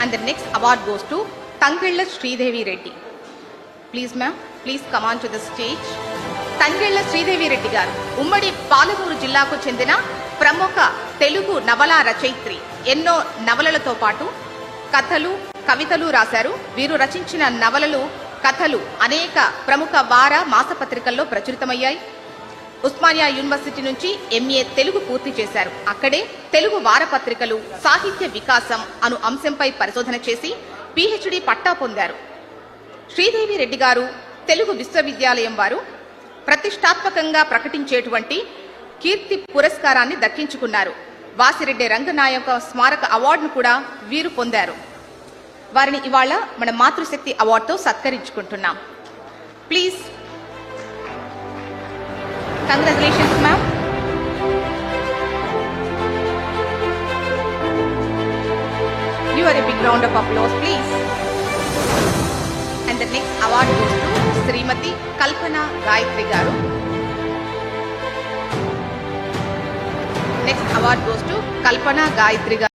And the next award goes to Tangella Sridevi Reddy. Please ma'am, please come on to the stage. Tangella Sridevi Reddy garu ummadi Palaguru జిల్లాకు చెందిన ప్రముఖ తెలుగు నవల రచయిత్రి. ఎన్నో నవలలతో పాటు కథలు, కవితలు రాశారు. వీరు రచించిన నవలలు, కథలు అనేక ప్రముఖ వార మాసపత్రికల్లో ప్రచురితమయ్యాయి. ఉస్మానియా యూనివర్సిటీ నుంచి ఎంఏ తెలుగు పూర్తి చేశారు. అక్కడే తెలుగు వారపత్రికలు, సాహిత్య వికాసం అను అంశంపై పరిశోధన చేసి పిహెచ్డి పట్టా పొందారు. శ్రీదేవి రెడ్డి గారు తెలుగు విశ్వవిద్యాలయం వారు ప్రతిష్టాత్మకంగా ప్రకటించేటువంటి కీర్తి పురస్కారాన్ని దక్కించుకున్నారు. వాసిరెడ్డి రంగనాయక స్మారక అవార్డును కూడా వీరు పొందారు. వారిని ఇవాళ మన మాతృశక్తి అవార్డుతో సత్కరించుకుంటున్నాం. Please, congratulations ma'am. Give her a big round of applause, please. And the next award goes to Srimati Kalpana Gayatri garu. Next award goes to Kalpana Gayatri garu.